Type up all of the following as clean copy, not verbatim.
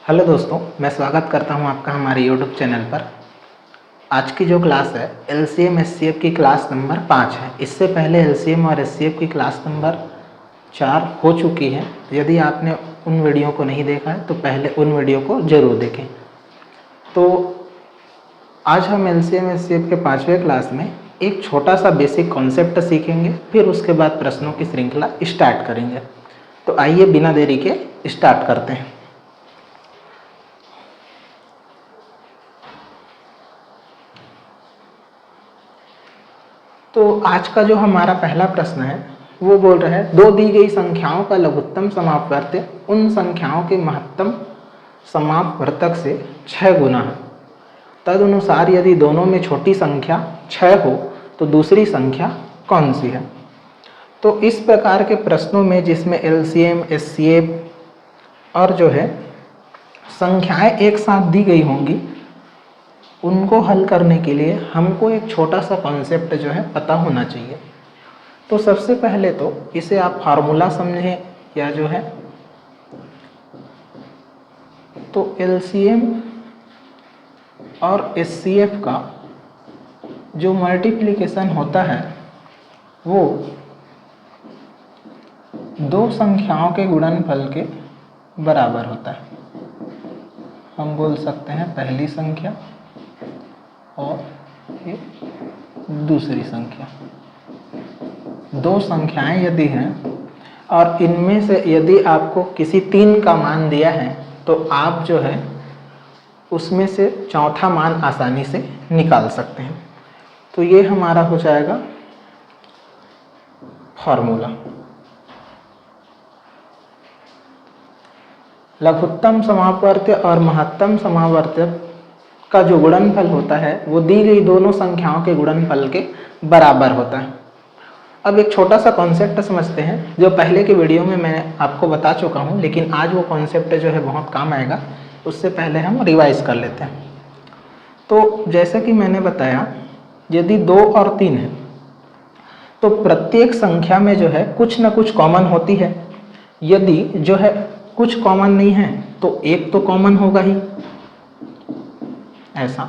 Hello दोस्तों, मैं स्वागत करता हूं आपका हमारे यूट्यूब चैनल पर। आज की जो क्लास है एलसीएम एचसीएफ की क्लास नंबर 5 है। इससे पहले एलसीएम और एचसीएफ की क्लास नंबर 4 हो चुकी है। यदि आपने उन वीडियो को नहीं देखा है तो पहले उन वीडियो को ज़रूर देखें। तो आज हम एलसीएम एचसीएफ के 5वें क्लास में एक छोटा सा बेसिक कॉन्सेप्ट सीखेंगे, फिर उसके बाद प्रश्नों की श्रृंखला स्टार्ट करेंगे। तो आइए बिना देरी के स्टार्ट करते हैं। तो आज का जो हमारा पहला प्रश्न है वो बोल रहा है, दो दी गई संख्याओं का लघुत्तम समापवर्त्य उन संख्याओं के महत्तम समापवर्तक से 6 गुना है। तदनुसार यदि दोनों में छोटी संख्या 6 हो तो दूसरी संख्या कौन सी है। तो इस प्रकार के प्रश्नों में जिसमें एलसीएम एचसीएफ और जो है संख्याएं एक साथ दी गई होंगी, उनको हल करने के लिए हमको एक छोटा सा कॉन्सेप्ट जो है पता होना चाहिए। तो सबसे पहले तो इसे आप फार्मूला समझें या जो है तो एलसीएम और एचसीएफ का जो मल्टीप्लिकेशन होता है वो दो संख्याओं के गुणनफल के बराबर होता है। हम बोल सकते हैं पहली संख्या और ये दूसरी संख्या। दो संख्याएं यदि हैं और इनमें से यदि आपको किसी 3 का मान दिया है तो आप जो है उसमें से चौथा मान आसानी से निकाल सकते हैं। तो ये हमारा हो जाएगा फॉर्मूला। लघुत्तम समापवर्त्य और महत्तम समापवर्त्य का जो गुणनफल होता है वो दी गई दोनों संख्याओं के गुणनफल के बराबर होता है। अब एक छोटा सा कॉन्सेप्ट समझते हैं जो पहले के वीडियो में मैं आपको बता चुका हूँ, लेकिन आज वो कॉन्सेप्ट जो है बहुत काम आएगा। उससे पहले हम रिवाइज कर लेते हैं। तो जैसे कि मैंने बताया, यदि 2 और 3 है तो प्रत्येक संख्या में जो है कुछ ना कुछ कॉमन होती है। यदि जो है कुछ कॉमन नहीं है तो एक तो कॉमन होगा ही, ऐसा।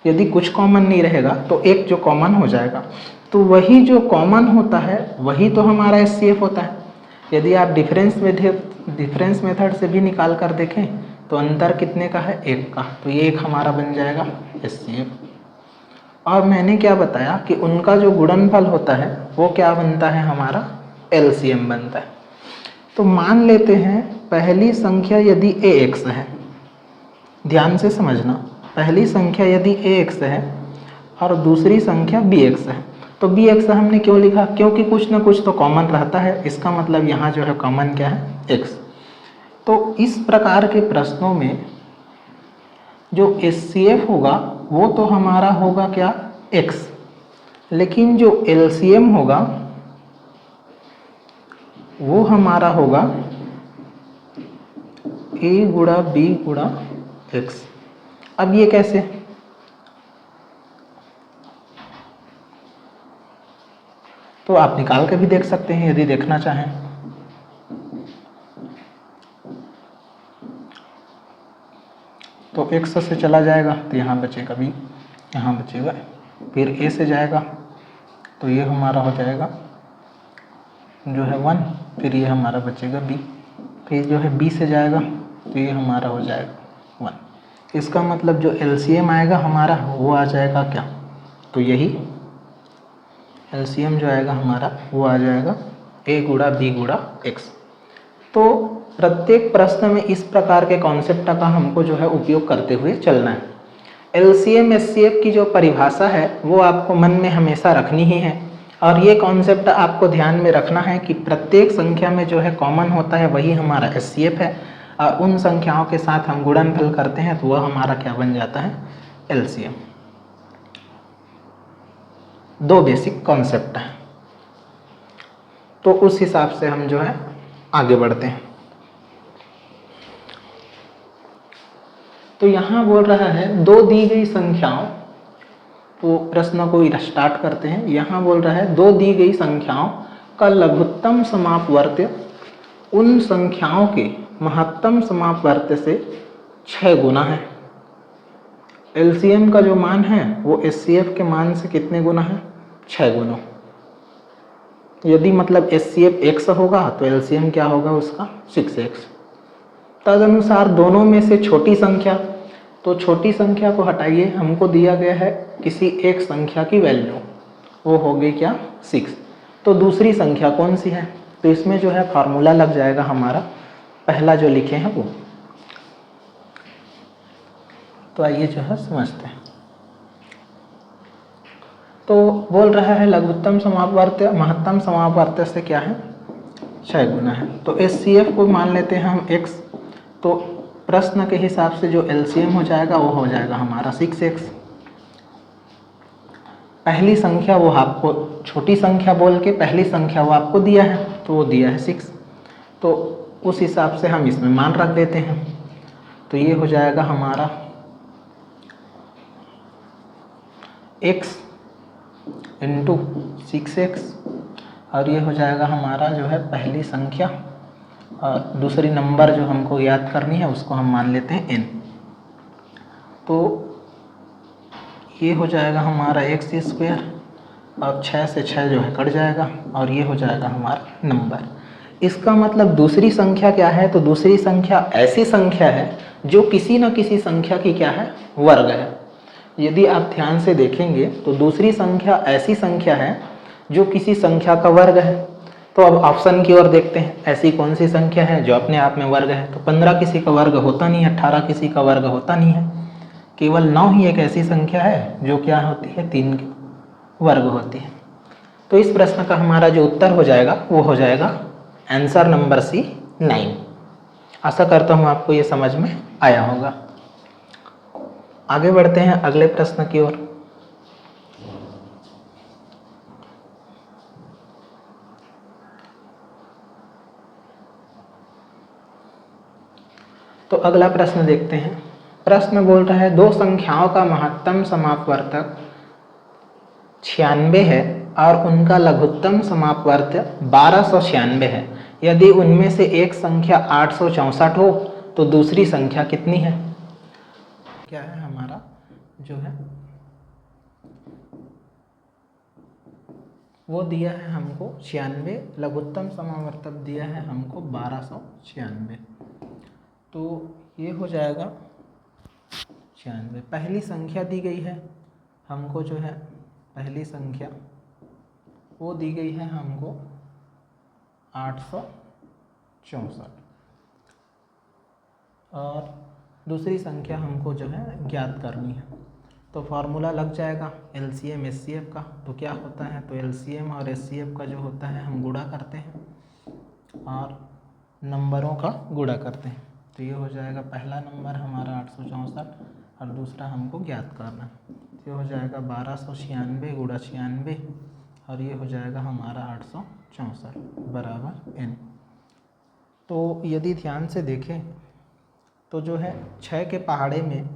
यदि कुछ कॉमन नहीं रहेगा तो एक जो कॉमन हो जाएगा, तो वही जो कॉमन होता है वही तो हमारा एचसीएफ होता है। यदि आप डिफरेंस मेथड से भी निकाल कर देखें तो अंतर कितने का है, 1 का। तो ये एक हमारा बन जाएगा एचसीएफ। और मैंने क्या बताया कि उनका जो गुणनफल होता है वो क्या बनता है, हमारा एलसीएम बनता है। तो मान लेते हैं पहली संख्या यदि ax है, ध्यान से समझना, पहली संख्या यदि ax है और दूसरी संख्या bx है। तो bx हमने क्यों लिखा, क्योंकि कुछ ना कुछ तो कॉमन रहता है। इसका मतलब यहाँ जो है कॉमन क्या है, x। तो इस प्रकार के प्रश्नों में जो HCF होगा वो तो हमारा होगा क्या, x। लेकिन जो LCM होगा वो हमारा होगा a गुणा b गुणा x। अब ये कैसे, तो आप निकाल के भी देख सकते हैं यदि देखना चाहें। तो x से चला जाएगा तो यहाँ बचेगा b, यहाँ बचेगा, फिर a से जाएगा तो ये हमारा हो जाएगा जो है 1, फिर ये हमारा बचेगा b, फिर जो है b से जाएगा तो ये हमारा हो जाएगा 1। इसका मतलब जो LCM आएगा हमारा वो आ जाएगा क्या, तो यही LCM जो आएगा हमारा वो आ जाएगा a गुणा b गुणा x। तो प्रत्येक प्रश्न में इस प्रकार के कॉन्सेप्ट का हमको जो है उपयोग करते हुए चलना है। LCM HCF की जो परिभाषा है वो आपको मन में हमेशा रखनी ही है, और ये कॉन्सेप्ट आपको ध्यान में रखना है कि प्रत्येक संख्या में जो है कॉमन होता है वही हमारा HCF है, और उन संख्याओं के साथ हम गुणनफल करते हैं तो वह हमारा क्या बन जाता है, LCM। दो बेसिक कॉन्सेप्ट है, तो उस हिसाब से हम जो है आगे बढ़ते हैं। तो यहाँ बोल रहा है दो दी गई संख्याओं, तो प्रश्न को स्टार्ट करते हैं। यहाँ बोल रहा है दो दी गई संख्याओं का लघुत्तम समापवर्त्य उन संख्याओं के महत्तम समापवर्त्य से 6 गुना है। एलसीएम का जो मान है वो एचसीएफ के मान से कितने गुना है? 6 गुना। यदि मतलब एचसीएफ x होगा तो एलसीएम क्या होगा उसका? 6x। तदनुसार दोनों में से छोटी संख्या, तो छोटी संख्या को हटाइए, हमको दिया गया है किसी एक संख्या की वैल्यू, वो हो गई क्या? 6। तो दूसरी संख्या कौन सी है? तो इसमें जो है फार्मूला लग जाएगा हमारा, पहला जो लिखे हैं वो। तो आइए जो है समझते हैं। तो बोल रहा है लघुत्तम समापवर्त्य महत्तम समापवर्त्य से क्या है? 6 गुना है। तो एचसीएफ को मान लेते हैं हम x। तो प्रश्न के हिसाब से जो एलसीएम हो जाएगा वो हो जाएगा हमारा 6x। पहली संख्या वो आपको, छोटी संख्या बोल के पहली संख्या वो आपको दिया है, तो वो दिया है 6। तो उस हिसाब से हम इसमें मान रख देते हैं। तो ये हो जाएगा हमारा x इंटू 6x, और ये हो जाएगा हमारा जो है पहली संख्या, और दूसरी नंबर जो हमको याद करनी है उसको हम मान लेते हैं n। तो ये हो जाएगा हमारा x², और 6 से 6 जो है कट जाएगा, और ये हो जाएगा हमारा नंबर। इसका मतलब दूसरी संख्या क्या है? तो दूसरी संख्या ऐसी संख्या है जो किसी न किसी संख्या की क्या है? वर्ग है। यदि आप ध्यान से देखेंगे तो दूसरी संख्या ऐसी संख्या है जो किसी संख्या का वर्ग है। तो अब ऑप्शन की ओर देखते हैं, ऐसी कौन सी संख्या है जो अपने आप में वर्ग है? तो 15 किसी का वर्ग होता नहीं है, 18 किसी का वर्ग होता नहीं है, केवल 9 ही एक ऐसी संख्या है जो क्या होती है? 3 के वर्ग होती है। तो इस प्रश्न का हमारा जो उत्तर हो जाएगा वो हो जाएगा आंसर नंबर सी 9। आशा करता हूँ आपको ये समझ में आया होगा। आगे बढ़ते हैं अगले प्रश्न की ओर। तो अगला प्रश्न देखते हैं। प्रश्न बोल रहा है दो संख्याओं का महत्तम समापवर्तक 96 है और उनका लघुत्तम समापवर्त्य 1296 है। यदि उनमें से एक संख्या 864 हो तो दूसरी संख्या कितनी है? क्या है हमारा जो है वो दिया है हमको 96, लघुत्तम समावर्तक दिया है हमको 1296। तो ये हो जाएगा 96। पहली संख्या दी गई है हमको, जो है पहली संख्या वो दी गई है हमको 864, और दूसरी संख्या हमको जो है ज्ञात करनी है। तो फार्मूला लग जाएगा एलसीएम एचसीएफ का। तो क्या होता है? तो एलसीएम और एचसीएफ का जो होता है हम गुणा करते हैं और नंबरों का गुणा करते हैं। तो ये हो जाएगा पहला नंबर हमारा 864 और दूसरा हमको ज्ञात करना है। तो ये हो जाएगा 1296 गुणा 96, और ये हो जाएगा हमारा 864 बराबर n। तो यदि ध्यान से देखें तो जो है 6 के पहाड़े में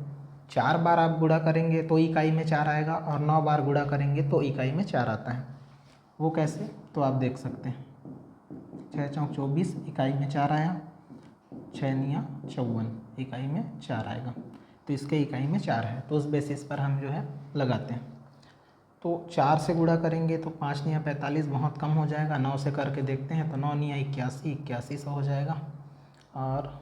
4 बार आप गुणा करेंगे तो इकाई में 4 आएगा, और 9 बार गुणा करेंगे तो इकाई में 4 आता है। वो कैसे? तो आप देख सकते हैं 6 चौक 24, इकाई में 4 आया, 6 निया 54, इकाई में 4 आएगा। तो इसके इकाई में 4 है, तो उस बेसिस पर हम जो है लगाते हैं। तो 4 से गुणा करेंगे तो 5 निया 45 बहुत कम हो जाएगा। 9 से करके देखते हैं तो 9 निया 81, 8100 हो जाएगा, और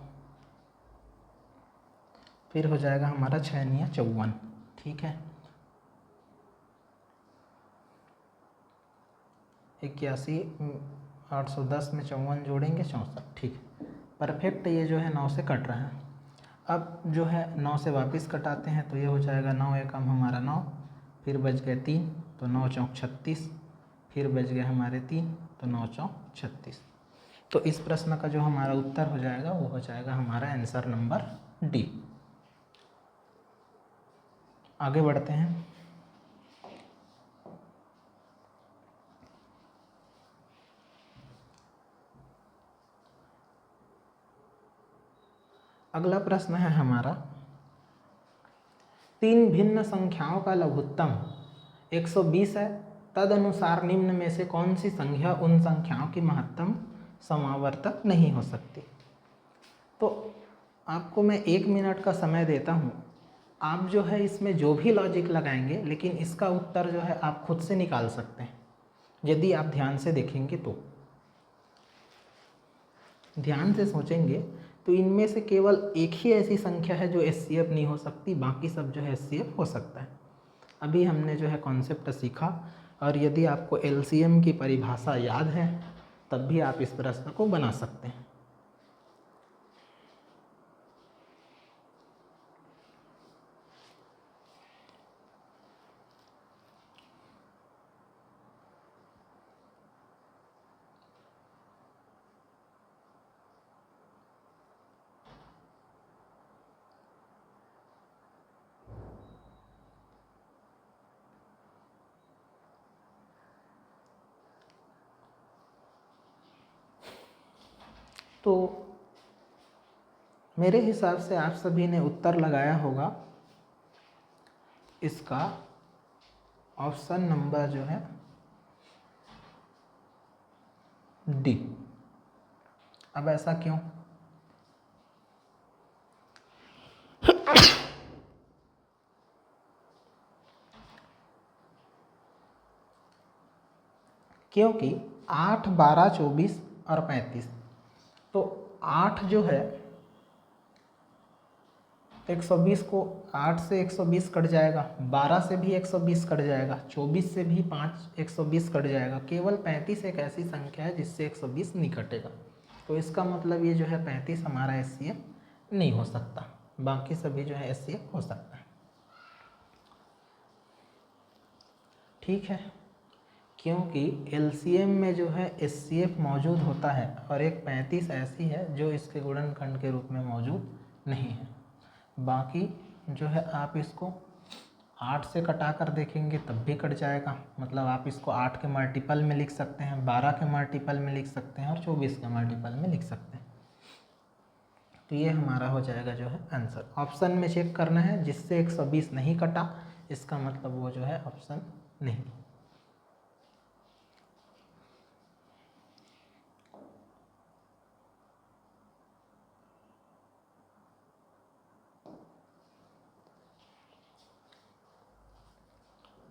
फिर हो जाएगा हमारा 6 निया 54। ठीक है, 81, 810 में 54 जोड़ेंगे 64। ठीक है, परफेक्ट। ये जो है 9 से कट रहा है। अब जो है 9 से वापस कटाते हैं तो ये हो जाएगा 9 एकम हमारा 9, फिर बच गए 3 तो 9 चौक 36, फिर बच गए हमारे 3 तो 9 चौक 36। तो इस प्रश्न का जो हमारा उत्तर हो जाएगा वो हो जाएगा हमारा आंसर नंबर डी। आगे बढ़ते हैं। अगला प्रश्न है हमारा 3 भिन्न संख्याओं का लघुत्तम 120 है, तदनुसार निम्न में से कौन सी संख्या उन संख्याओं की महत्तम समावर्तक नहीं हो सकती? तो आपको मैं 1 मिनट का समय देता हूँ, आप जो है इसमें जो भी लॉजिक लगाएंगे, लेकिन इसका उत्तर जो है आप खुद से निकाल सकते हैं यदि आप ध्यान से देखेंगे तो। ध्यान से सोचेंगे तो इनमें से केवल एक ही ऐसी संख्या है जो एचसीएफ नहीं हो सकती, बाकी सब जो है एचसीएफ हो सकता है। अभी हमने जो है कॉन्सेप्ट सीखा, और यदि आपको एलसीएम की परिभाषा याद है तब भी आप इस प्रश्न को बना सकते हैं। तो मेरे हिसाब से आप सभी ने उत्तर लगाया होगा इसका ऑप्शन नंबर जो है डी। अब ऐसा क्यों? क्योंकि 8, 12, 24 और 35, तो 8 जो है 120 को 8 से 120 कट जाएगा, 12 से भी 120 कट जाएगा, 24 से भी 120 कट जाएगा। केवल 35 एक ऐसी संख्या है जिससे 120 नहीं कटेगा। तो इसका मतलब ये जो है 35 हमारा एचसीएफ नहीं हो सकता, बाकी सभी जो है एचसीएफ हो सकता है। ठीक है, क्योंकि एलसीएम में जो है एचसीएफ मौजूद होता है और एक 35 ऐसी है जो इसके गुणनखंड के रूप में मौजूद नहीं है। बाकी जो है आप इसको 8 से कटा कर देखेंगे तब भी कट जाएगा, मतलब आप इसको 8 के मल्टीपल में लिख सकते हैं, 12 के मल्टीपल में लिख सकते हैं और 24 के मल्टीपल में लिख सकते हैं। तो ये हमारा हो जाएगा जो है आंसर। ऑप्शन में चेक करना है, जिससे 120 नहीं कटा इसका मतलब वो जो है ऑप्शन नहीं।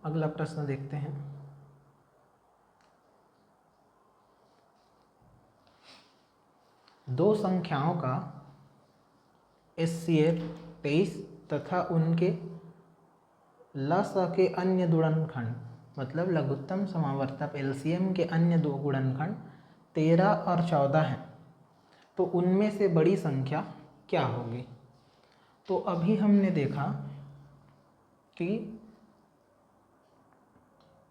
अगला प्रश्न देखते हैं। दो संख्याओं का एचसीएफ 23 तथा उनके लसा के अन्य गुणनखंड, मतलब लघुत्तम समावर्तक एलसीएम के अन्य दो गुणनखंड 13 और 14 हैं, तो उनमें से बड़ी संख्या क्या होगी? तो अभी हमने देखा कि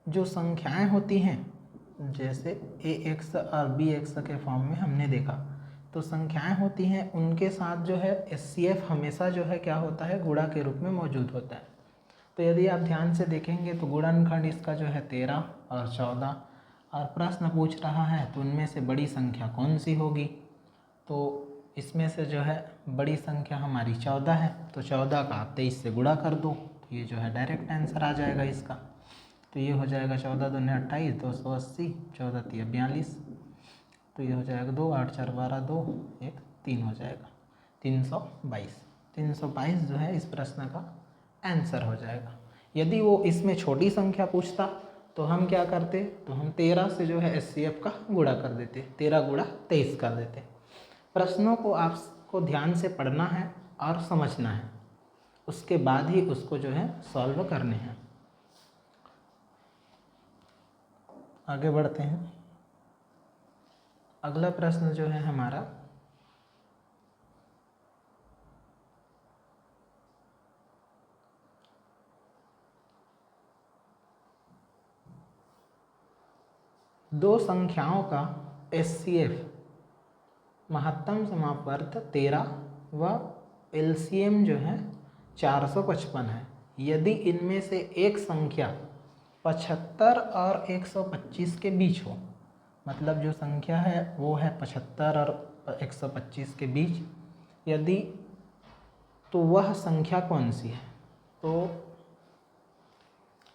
जो संख्याएं होती हैं, जैसे ए एक्स और बी एक्स के फॉर्म में हमने देखा, तो संख्याएं होती हैं उनके साथ जो है एचसीएफ हमेशा जो है क्या होता है, गुणा के रूप में मौजूद होता है। तो यदि आप ध्यान से देखेंगे तो गुणनखंड इसका जो है 13 और 14, और प्रश्न पूछ रहा है तो उनमें से बड़ी संख्या कौन सी होगी? तो इसमें से जो है बड़ी संख्या हमारी 14 है, तो 14 का आप 23 से गुणा कर दो, तो ये जो है डायरेक्ट आंसर आ जाएगा इसका। तो ये हो जाएगा 14 दूनी 28, 280, 14 तिया 42, तो ये हो जाएगा 2, 8, 4, 12, 2, 1, 3 हो जाएगा 322। 322 जो है इस प्रश्न का आंसर हो जाएगा। यदि वो इसमें छोटी संख्या पूछता तो हम क्या करते, तो हम 13 से जो है एचसीएफ का गुणा कर देते, 13 गुणा 23 कर देते। प्रश्नों को आपको ध्यान से पढ़ना है और समझना है, उसके बाद ही उसको जो है सॉल्व करने हैं। आगे बढ़ते हैं। अगला प्रश्न जो है हमारा दो संख्याओं का एचसीएफ महत्तम समापवर्त 13 व एलसीएम जो है 455 है, यदि इनमें से एक संख्या 75 और 125 के बीच हो, मतलब जो संख्या है वो है 75 और 125 के बीच, यदि तो वह संख्या कौन सी है? तो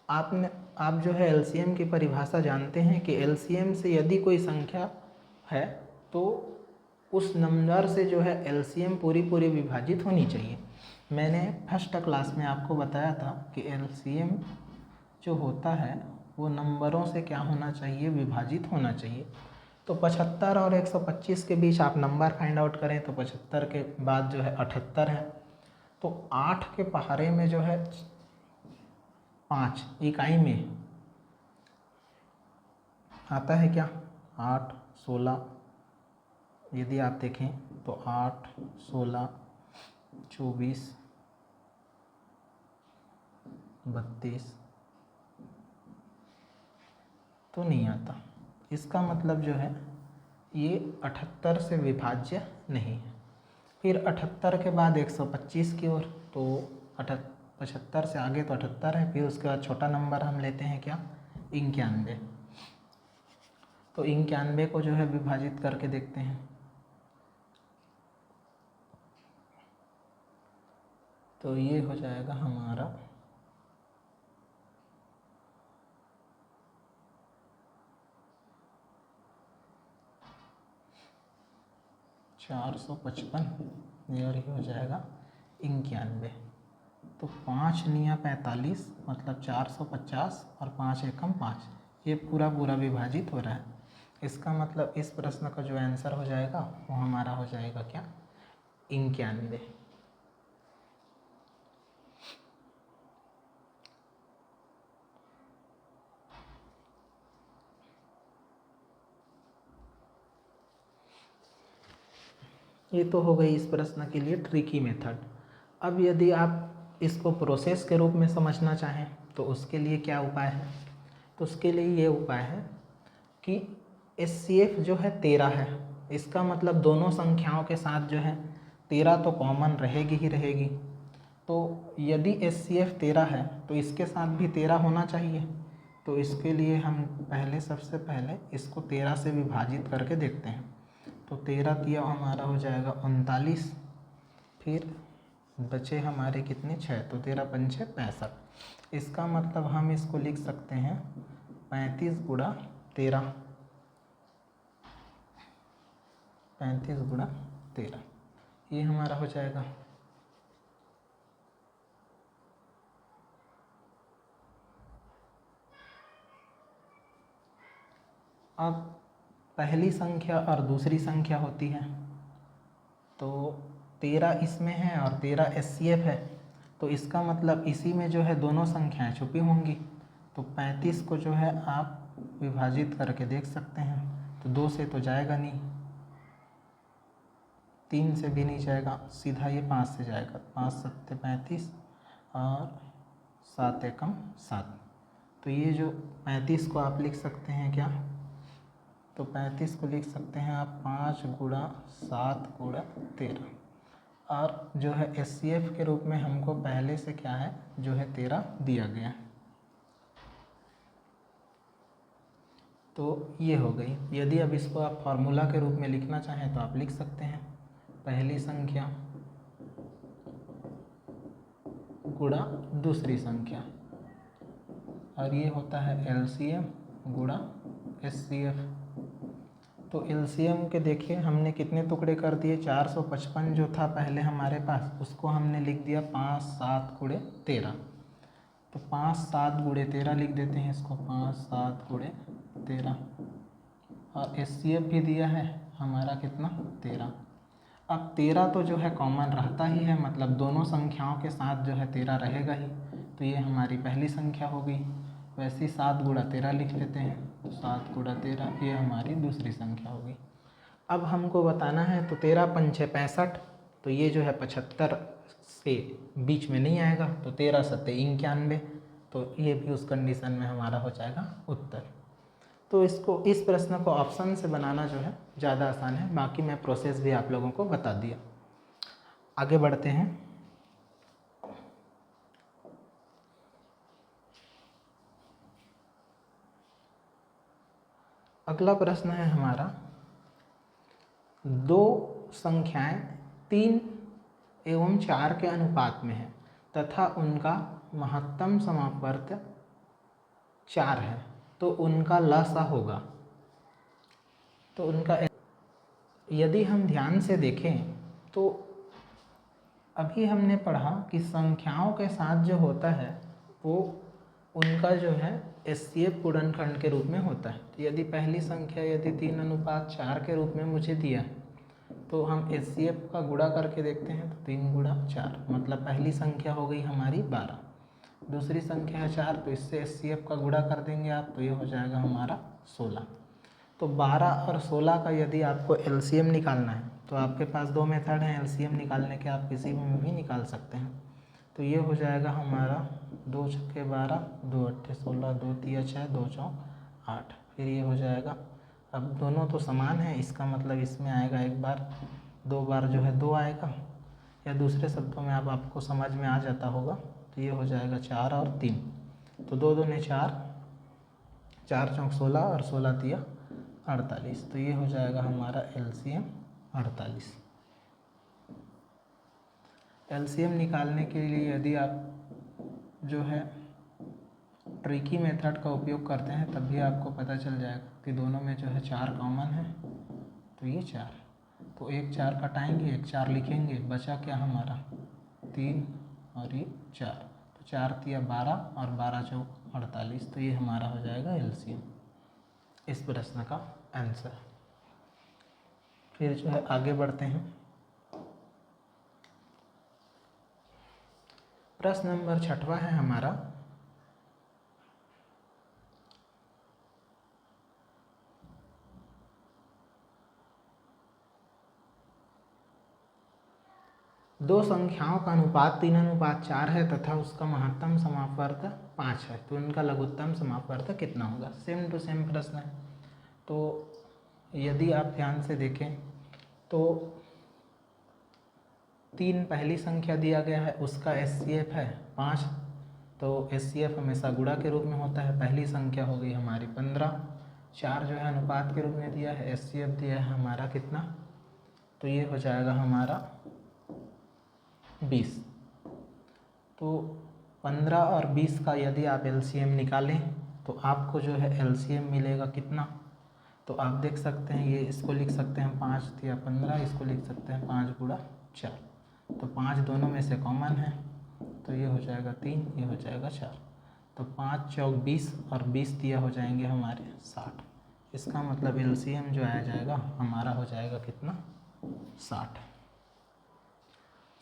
आप जो है एलसीएम की परिभाषा जानते हैं कि एलसीएम से यदि कोई संख्या है तो उस नंबर से जो है एलसीएम पूरी पूरी विभाजित होनी चाहिए। मैंने फर्स्ट क्लास में आपको बताया था कि एलसीएम जो होता है वो नंबरों से क्या होना चाहिए, विभाजित होना चाहिए। तो 75 और 125 के बीच आप नंबर फाइंड आउट करें तो 75 के बाद जो है 78 है। तो 8 के पहाड़े में जो है 5 इकाई में आता है क्या, 8, 16। यदि आप देखें तो 8, 16, 24, 32 तो नहीं आता। इसका मतलब जो है ये 78 से विभाज्य नहीं है। फिर 78 के बाद 125 की ओर, तो 75 से आगे तो 78 है। फिर उसके बाद छोटा नंबर हम लेते हैं क्या, 91। तो 91 को जो है विभाजित करके देखते हैं। तो ये हो जाएगा हमारा 455, और ये हो जाएगा 91। तो 5 निया 45 मतलब 450 और 5 एकम 5, ये पूरा पूरा विभाजित हो रहा है। इसका मतलब इस प्रश्न का जो आंसर हो जाएगा वो हमारा हो जाएगा क्या, 91। ये तो हो गई इस प्रश्न के लिए ट्रिकी मेथड। अब यदि आप इसको प्रोसेस के रूप में समझना चाहें तो उसके लिए क्या उपाय है, तो उसके लिए ये उपाय है कि HCF जो है 13 है। इसका मतलब दोनों संख्याओं के साथ जो है 13 तो कॉमन रहेगी ही रहेगी। तो यदि HCF 13 है तो इसके साथ भी 13 होना चाहिए। तो इसके लिए हम सबसे पहले इसको 13 से विभाजित करके देखते हैं। तो 13 तिया हमारा हो जाएगा 39, फिर बचे हमारे कितने 6, तो 13 पंचे 65। इसका मतलब हम इसको लिख सकते हैं 35 गुणा 13, 35 गुणा 13, ये हमारा हो जाएगा। अब पहली संख्या और दूसरी संख्या होती है, तो 13 इसमें है और 13 HCF है। तो इसका मतलब इसी में जो है दोनों संख्याएं छुपी होंगी। तो 35 को जो है आप विभाजित करके देख सकते हैं। तो 2 से तो जाएगा नहीं, 3 से भी नहीं जाएगा, सीधा ये 5 से जाएगा। 5 सत्ते 35 और 7 एकम 7। तो ये जो 35 को आप लिख सकते हैं क्या, तो 35 को लिख सकते हैं आप 5 गुणा 7 गुणा 13। और जो है HCF के रूप में हमको पहले से क्या है, जो है 13 दिया गया है। तो ये हो गई। यदि अब इसको आप फार्मूला के रूप में लिखना चाहें तो आप लिख सकते हैं पहली संख्या गुणा दूसरी संख्या, और ये होता है LCM गुणा HCF। तो LCM के देखिए हमने कितने टुकड़े कर दिए, 455 जो था पहले हमारे पास, उसको हमने लिख दिया 5 7 गुणे 13। तो 5 7 गुणे 13 लिख देते हैं इसको, 5 7 गुणे 13। और HCF भी दिया है हमारा कितना, 13। अब 13 तो जो है कॉमन रहता ही है, मतलब दोनों संख्याओं के साथ जो है 13 रहेगा ही। तो ये हमारी पहली संख्या हो गई। वैसे ही 7 गुणा 13 लिख लेते हैं, तो 7 गुणा 13 ये हमारी दूसरी संख्या हो गई। अब हमको बताना है तो 13 पंचे 65, तो ये जो है 75 से बीच में नहीं आएगा। तो 13 सत्ते 91, तो ये भी उस कंडीशन में हमारा हो जाएगा उत्तर। तो इसको, इस प्रश्न को ऑप्शन से बनाना जो है ज़्यादा आसान है। बाकी मैं प्रोसेस भी आप लोगों को बता दिया। आगे बढ़ते हैं। अगला प्रश्न है हमारा, दो संख्याएं 3 एवं 4 के अनुपात में है तथा उनका महत्तम समापवर्त 4 है, तो उनका लसा होगा। तो उनका यदि हम ध्यान से देखें तो अभी हमने पढ़ा कि संख्याओं के साथ जो होता है वो उनका जो है एचसीएफ गुणनखंड के रूप में होता है। तो यदि पहली संख्या यदि 3:4 के रूप में मुझे दिया है तो हम एचसीएफ का गुणा करके देखते हैं। तो 3 गुणा 4 मतलब पहली संख्या हो गई हमारी 12, दूसरी संख्या है 4, तो इससे एचसीएफ का गुणा कर देंगे आप, तो ये हो जाएगा हमारा 16। तो 12 और 16 का यदि आपको एलसीएम निकालना है तो आपके पास दो मेथड हैं एलसीएम निकालने के, आप किसी में भी निकाल सकते हैं। तो ये हो जाएगा हमारा 2 छक्के 12, 2 अट्ठे 16, 2 तिया 6, 2 चौक 8। फिर ये हो जाएगा, अब दोनों तो समान है, इसका मतलब इसमें आएगा एक बार, 2 बार जो है 2 आएगा, या दूसरे शब्दों में अब आपको समझ में आ जाता होगा। तो ये हो जाएगा 4 और 3, तो 2 दूने 4, 4 चौक 16 और 16 तिया 48। तो ये हो जाएगा हमारा एलसीएम 48। एलसीएम निकालने के लिए यदि आप जो है ट्रिकी मेथड का उपयोग करते हैं तब भी आपको पता चल जाएगा कि दोनों में जो है 4 कॉमन है। तो ये 4, तो एक 4 कटाएंगे, एक 4 लिखेंगे, बचा क्या हमारा 3 और ये 4, तो 4 तिया 12 और 12 चौक 48। तो ये हमारा हो जाएगा एलसीएम, इस प्रश्न का आंसर। फिर जो है आगे बढ़ते हैं। प्रश्न नंबर 6वां है हमारा, दो संख्याओं का अनुपात 3:4 है तथा उसका महत्तम समापवर्त 5 है, तो उनका लघुत्तम समापवर्त कितना होगा। सेम टू सेम प्रश्न है। तो यदि आप ध्यान से देखें तो 3 पहली संख्या दिया गया है, उसका एचसीएफ है 5, तो एचसीएफ हमेशा गुणा के रूप में होता है। पहली संख्या हो गई हमारी 15, 4 जो है अनुपात के रूप में दिया है, एचसीएफ दिया है हमारा कितना, तो ये हो जाएगा हमारा 20। तो 15 और 20 का यदि आप एलसीएम निकालें तो आपको जो है एलसीएम मिलेगा कितना। तो आप देख सकते हैं, ये इसको लिख सकते हैं 5 या 15, इसको लिख सकते हैं 5 गुणा 4, तो 5 दोनों में से कॉमन है, तो ये हो जाएगा 3, ये हो जाएगा 4, तो 5 चौक 20 और 20 दिया हो जाएंगे हमारे 60। इसका मतलब एलसीएम जो आया जाएगा हमारा हो जाएगा कितना 60।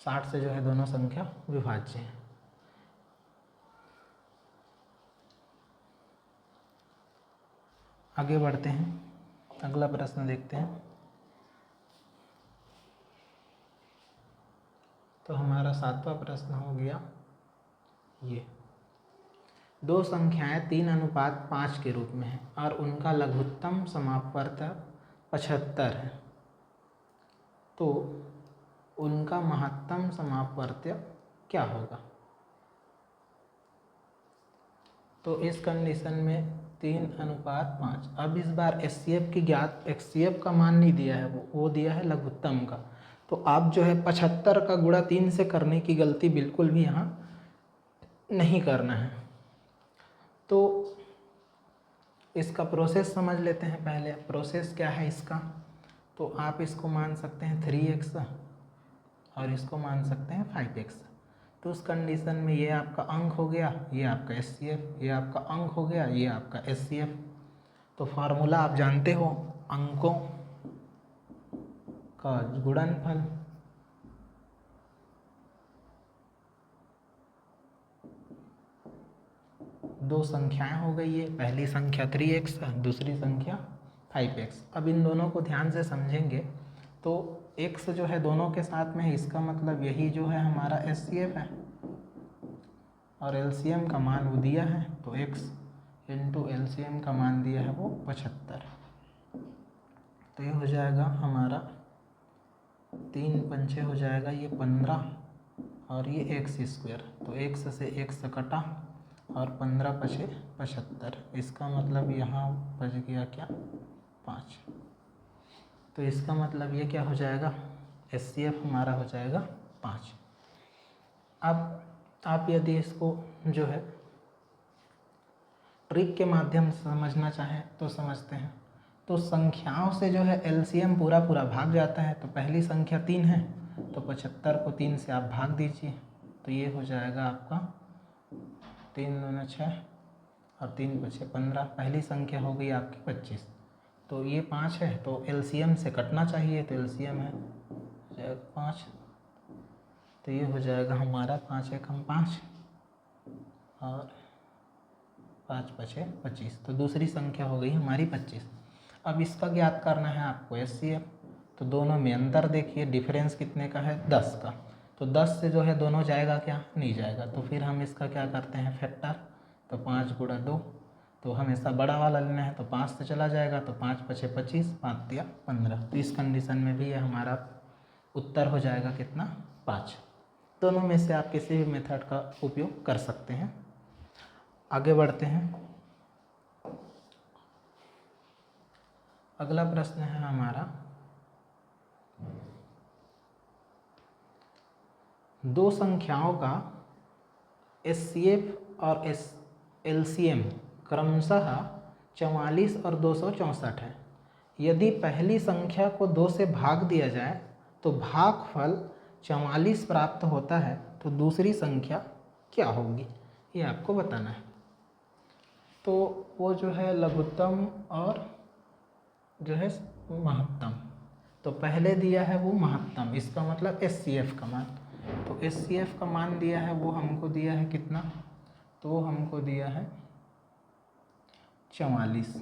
60 से जो है दोनों संख्या विभाज्य है। आगे बढ़ते हैं, अगला प्रश्न देखते हैं। तो हमारा 7वां प्रश्न हो गया ये, दो संख्याएं 3:5 के रूप में है और उनका लघुत्तम समापवर्त 75 है, तो उनका महत्तम समापवर्त्य क्या होगा। तो इस कंडीशन में 3:5। अब इस बार एचसीएफ की ज्ञात, एचसीएफ का मान नहीं दिया है, वो दिया है लघुत्तम का। तो आप जो है 75 का गुणा 3 से करने की गलती बिल्कुल भी यहाँ नहीं करना है। तो इसका प्रोसेस समझ लेते हैं पहले। प्रोसेस क्या है इसका, तो आप इसको मान सकते हैं 3x और इसको मान सकते हैं 5x। तो उस कंडीशन में ये आपका अंक हो गया, ये आपका एचसीएफ, ये आपका अंक हो गया, ये आपका एचसीएफ। तो फार्मूला आप जानते हो, अंकों का गुणनफल दो संख्याएं हो गई है, पहली संख्या 3x, दूसरी संख्या 5x। अब इन दोनों को ध्यान से समझेंगे तो x जो है दोनों के साथ में है, इसका मतलब यही जो है हमारा एचसीएफ है और एलसीएम का मान वो दिया है, तो x इंटू एलसीएम का मान दिया है वो 75। तो ये हो जाएगा हमारा 3 पंचे हो जाएगा ये 15 और ये x², तो x से x कटा और 15 पचे 75। इसका मतलब यहाँ बच गया क्या 5। तो इसका मतलब ये क्या हो जाएगा, एचसीएफ हमारा हो जाएगा 5। अब आप यदि इसको जो है ट्रिक के माध्यम से समझना चाहें तो समझते हैं। तो तो संख्याओं से जो है एलसीएम पूरा पूरा भाग जाता है। तो पहली संख्या 3 है तो 75 को 3 से आप भाग दीजिए, तो ये हो जाएगा आपका 3 दूना 6 और 3 बचे 15। पहली संख्या हो गई आपकी 25। तो ये 5 है तो एलसीएम से कटना चाहिए, तो एलसीएम है 5, तो ये हो जाएगा हमारा 5 एकम 5 और 5 बचे 25। तो दूसरी संख्या हो गई हमारी 25। अब इसका ज्ञात करना है आपको एचसीएफ। तो दोनों में अंतर देखिए, डिफरेंस कितने का है 10 का। तो 10 से जो है दोनों जाएगा क्या, नहीं जाएगा। तो फिर हम इसका क्या करते हैं फैक्टर, तो 5 गुणा 2, तो हमेशा बड़ा वाला लेना है तो 5 से चला जाएगा, तो 5 बचे 25, 5 दिया 15। तो इस कंडीशन में भी ये हमारा उत्तर हो जाएगा कितना 5। दोनों में से आप किसी भी मेथड का उपयोग कर सकते हैं। आगे बढ़ते हैं। अगला प्रश्न है हमारा, दो संख्याओं का एचसीएफ और एलसीएम क्रमशः 44 और 264 है। यदि पहली संख्या को 2 से भाग दिया जाए तो भागफल 44 प्राप्त होता है, तो दूसरी संख्या क्या होगी, ये आपको बताना है। तो वो जो है लघुत्तम और जो है महत्तम। तो पहले दिया है वो महत्तम, इसका मतलब एचसीएफ का मान। तो एचसीएफ का मान दिया है वो हमको दिया है कितना, तो वो हमको दिया है 44,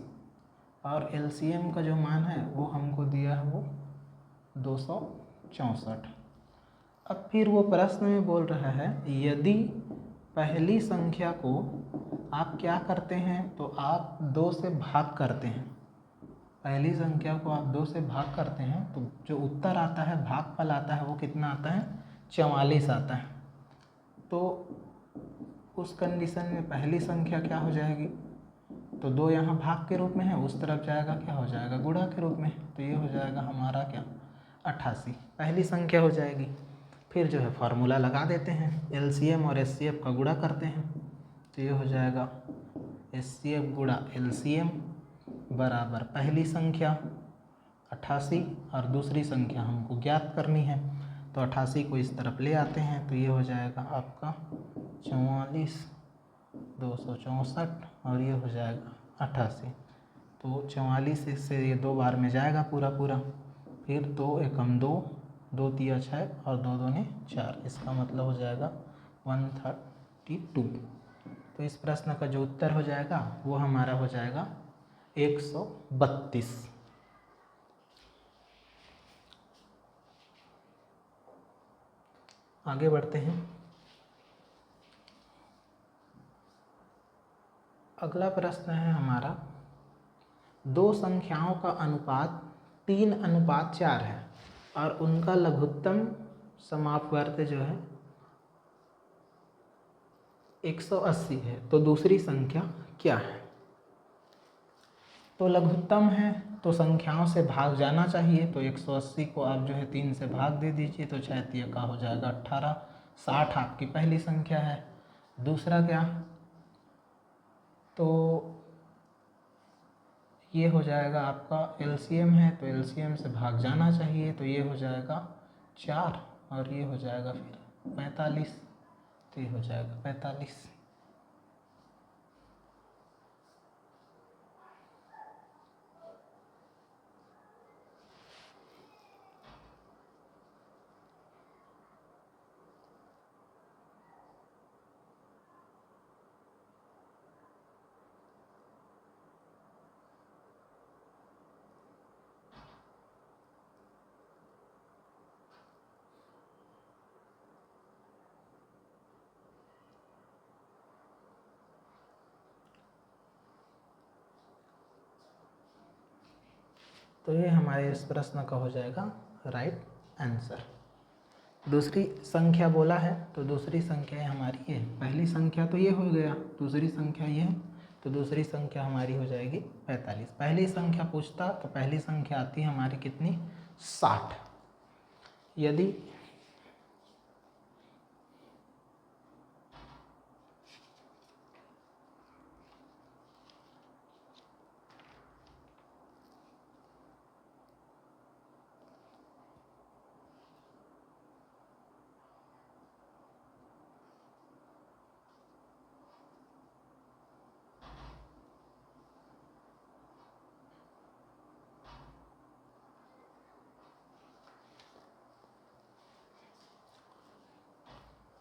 और एलसीएम का जो मान है वो हमको दिया है वो 264। अब फिर वो प्रश्न में बोल रहा है यदि पहली संख्या को आप क्या करते हैं, तो आप 2 से भाग करते हैं। पहली संख्या को आप 2 से भाग करते हैं तो जो उत्तर आता है, भागफल आता है, वो कितना आता है 44 आता है। तो उस कंडीशन में पहली संख्या क्या हो जाएगी, तो 2 यहाँ भाग के रूप में है, उस तरफ जाएगा क्या हो जाएगा गुणा के रूप में। तो ये हो जाएगा हमारा क्या 88 पहली संख्या हो जाएगी। फिर जो है फार्मूला लगा देते हैं, एलसीएम और एचसीएफ का गुणा करते हैं। तो ये हो जाएगा एचसीएफ गुणा एलसीएम बराबर पहली संख्या 88 और दूसरी संख्या हमको ज्ञात करनी है। तो 88 को इस तरफ ले आते हैं, तो ये हो जाएगा आपका 44 264 और ये हो जाएगा 88। तो 44 से ये 2 बार में जाएगा पूरा पूरा। फिर 2 एकम 2, 2 तिया 6 और 2 दूने 4, इसका मतलब हो जाएगा 132। तो इस प्रश्न का जो उत्तर हो जाएगा वो हमारा हो जाएगा 132। आगे बढ़ते हैं। अगला प्रश्न है हमारा, दो संख्याओं का अनुपात 3:4 है और उनका लघुत्तम समापवर्त जो है 180 है, तो दूसरी संख्या क्या है। तो लघुत्तम है तो संख्याओं से भाग जाना चाहिए। तो 180 को आप जो है 3 से भाग दे दीजिए, तो 6 तिया का हो जाएगा 18। 60 आपकी पहली संख्या है। दूसरा क्या, तो ये हो जाएगा आपका एलसीएम है, तो एलसीएम से भाग जाना चाहिए। तो ये हो जाएगा 4 और ये हो जाएगा फिर 45। तो ये हो जाएगा 45। तो ये हमारे इस प्रश्न का हो जाएगा राइट आंसर। दूसरी संख्या बोला है, तो दूसरी संख्या हमारी है, पहली संख्या तो ये हो गया, दूसरी संख्या ये है, तो दूसरी संख्या हमारी हो जाएगी 45। पहली संख्या पूछता तो पहली संख्या आती है हमारी कितनी 60। यदि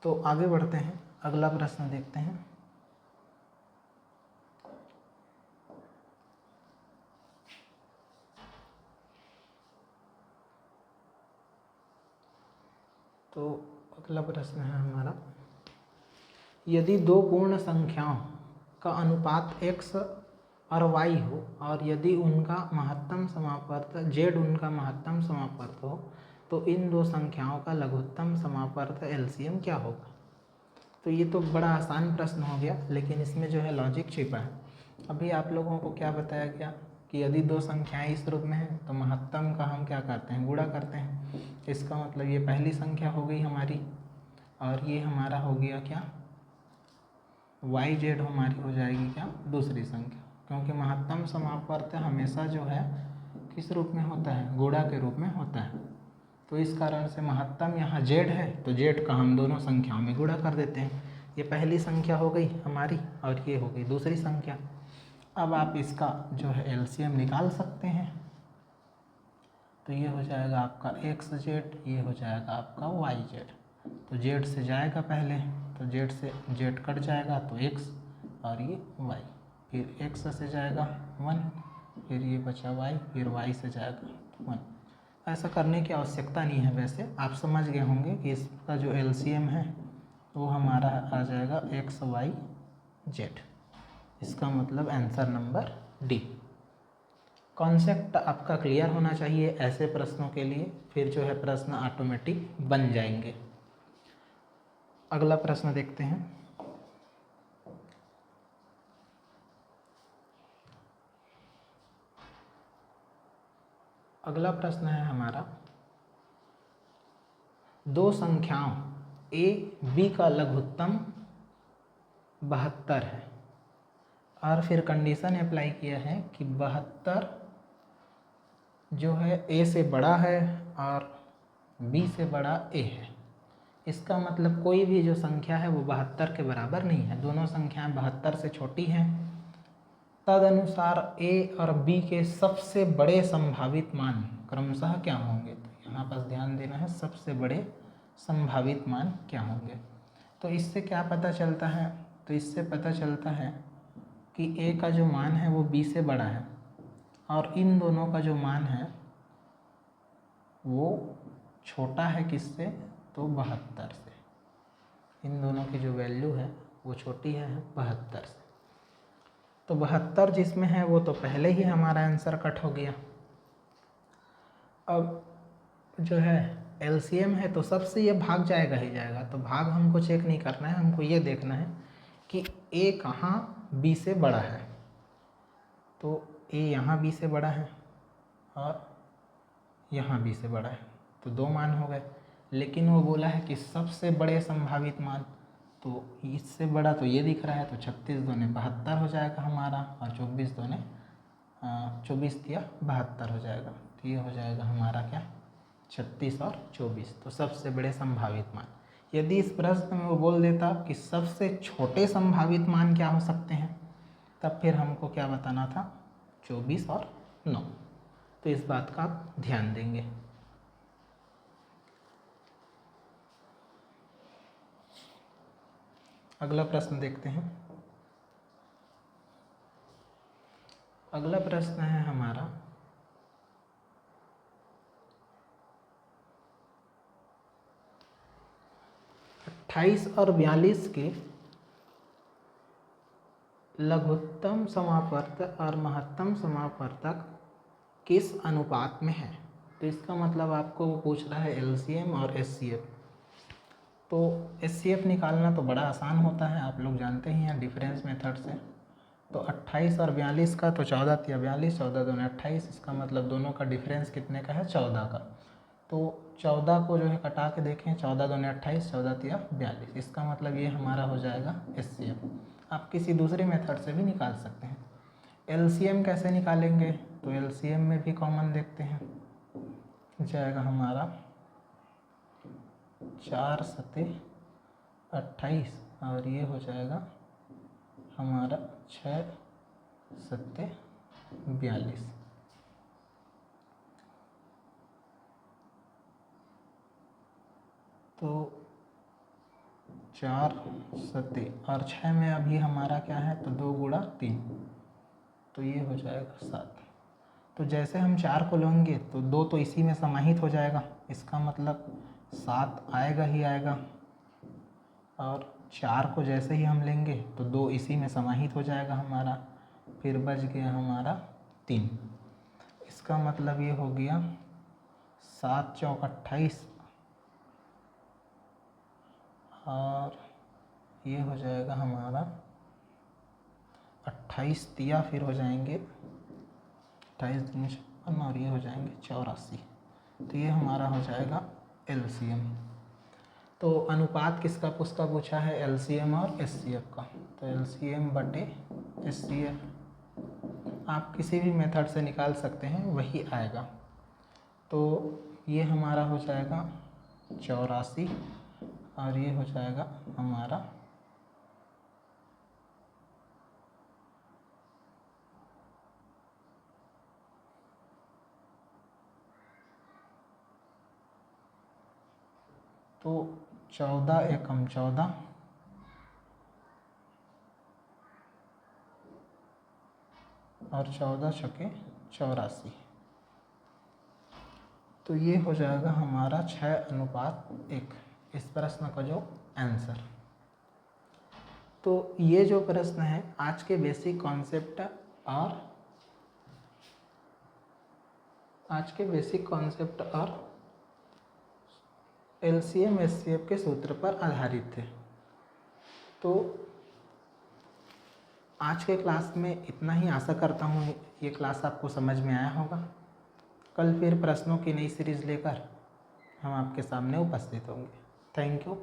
तो आगे बढ़ते हैं, अगला प्रश्न देखते हैं। तो अगला प्रश्न है हमारा, यदि दो पूर्ण संख्याओं का अनुपात x और y हो और यदि उनका महत्तम समापर्त z उनका महत्तम समापर्त हो तो इन दो संख्याओं का लघुत्तम समापर्त LCM क्या होगा। तो ये तो बड़ा आसान प्रश्न हो गया, लेकिन इसमें जो है लॉजिक छिपा है। अभी आप लोगों को क्या बताया गया कि यदि दो संख्याएं इस रूप में हैं तो महत्तम का हम क्या करते हैं, गुणा करते हैं। इसका मतलब ये पहली संख्या हो गई हमारी और ये हमारा हो गया क्या, YZ हमारी हो जाएगी क्या, दूसरी संख्या। क्योंकि महत्तम समापर्त हमेशा जो है किस रूप में होता है, गुणा के रूप में होता है। तो इस कारण से महत्तम यहाँ Z है तो Z का हम दोनों संख्याओं में गुणा कर देते हैं। ये पहली संख्या हो गई हमारी और ये हो गई दूसरी संख्या। अब आप इसका जो है LCM निकाल सकते हैं। तो ये हो जाएगा आपका XZ, ये हो जाएगा आपका YZ। तो Z से जाएगा पहले, तो Z से Z कट जाएगा तो X और ये Y, फिर X से जाएगा 1, फिर ये बचा Y, फिर Y से जाएगा 1। ऐसा करने की आवश्यकता नहीं है, वैसे आप समझ गए होंगे कि इसका जो LCM है वो हमारा आ जाएगा XYZ। इसका मतलब आंसर नंबर डी। कॉन्सेप्ट आपका क्लियर होना चाहिए ऐसे प्रश्नों के लिए, फिर जो है प्रश्न ऑटोमेटिक बन जाएंगे। अगला प्रश्न देखते हैं। अगला प्रश्न है हमारा, दो संख्याओं A B का लघुत्तम 72 है और फिर कंडीशन अप्लाई किया है कि 72 जो है A से बड़ा है और B से बड़ा A है। इसका मतलब कोई भी जो संख्या है वो 72 के बराबर नहीं है, दोनों संख्याएं 72 से छोटी हैं। तदनुसार A और B के सबसे बड़े संभावित मान क्रमशः क्या होंगे। तो यहाँ पर ध्यान देना है, सबसे बड़े संभावित मान क्या होंगे। तो इससे क्या पता चलता है, तो इससे पता चलता है कि A का जो मान है वो B से बड़ा है और इन दोनों का जो मान है वो छोटा है किससे, तो 72 से। इन दोनों की जो वैल्यू है वो छोटी है 72 से। तो 72 जिसमें है वो तो पहले ही हमारा आंसर कट हो गया। अब जो है LCM है तो सबसे ये भाग जाएगा ही जाएगा, तो भाग हमको चेक नहीं करना है, हमको ये देखना है कि A कहाँ B से बड़ा है। तो A यहाँ B से बड़ा है और यहाँ B से बड़ा है, तो दो मान हो गए। लेकिन वो बोला है कि सबसे बड़े संभावित मान, तो इससे बड़ा तो ये दिख रहा है, तो 36 दूने 72 हो जाएगा हमारा और 24 दूने 24 या 72 हो जाएगा। तो ये हो जाएगा हमारा क्या, 36 और 24, तो सबसे बड़े संभावित मान। यदि इस प्रश्न में वो बोल देता कि सबसे छोटे संभावित मान क्या हो सकते हैं, तब फिर हमको क्या बताना था, 24 और 9। तो इस बात का आप ध्यान देंगे। अगला प्रश्न देखते हैं। अगला प्रश्न है हमारा, 28 और 42 के लघुत्तम समापर्तक और महत्तम समापर्तक किस अनुपात में है। तो इसका मतलब आपको वो पूछ रहा है LCM और SCF। तो SCF निकालना तो बड़ा आसान होता है, आप लोग जानते ही हैं डिफरेंस मेथड से। तो 28 और 42 का तो 14 या 42, 14 दूने 28, इसका मतलब दोनों का डिफरेंस कितने का है, 14 का। तो 14 को जो है कटा के देखें, 14 दूने 28, 14 या 42, इसका मतलब ये हमारा हो जाएगा SCF। आप किसी दूसरे मेथड से भी निकाल सकते हैं। LCM कैसे निकालेंगे, तो LCM में भी कॉमन देखते हैं, जाएगा हमारा 4 सते 28 और ये हो जाएगा हमारा 6 सत्ते 42। तो 4 सत्ते और 6 में अभी हमारा क्या है, तो 2 गुणा 3, तो ये हो जाएगा 7। तो जैसे हम 4 को लेंगे तो 2 तो इसी में समाहित हो जाएगा, इसका मतलब 7 आएगा ही आएगा। और 4 को जैसे ही हम लेंगे तो 2 इसी में समाहित हो जाएगा हमारा, फिर बच गया हमारा 3। इसका मतलब ये हो गया 7 चौक 28 और ये हो जाएगा हमारा 28 दिया, फिर हो जाएंगे 28 दूनी 56 और ये हो जाएंगे 84। तो ये हमारा हो जाएगा LCM। तो अनुपात किसका पुस्का पूछा है, LCM और SCF का। तो LCM बटे SCF आप किसी भी मेथड से निकाल सकते हैं, वही आएगा। तो ये हमारा हो जाएगा 84 और ये हो जाएगा हमारा 14 एकम 14 और 14 छके 84। तो ये हो जाएगा हमारा 6:1 इस प्रश्न का जो आंसर। तो ये जो प्रश्न है आज के बेसिक कॉन्सेप्ट और LCM SCF के सूत्र पर आधारित थे। तो आज के क्लास में इतना ही, आशा करता हूँ ये क्लास आपको समझ में आया होगा। कल फिर प्रश्नों की नई सीरीज़ लेकर हम आपके सामने उपस्थित होंगे। Thank you.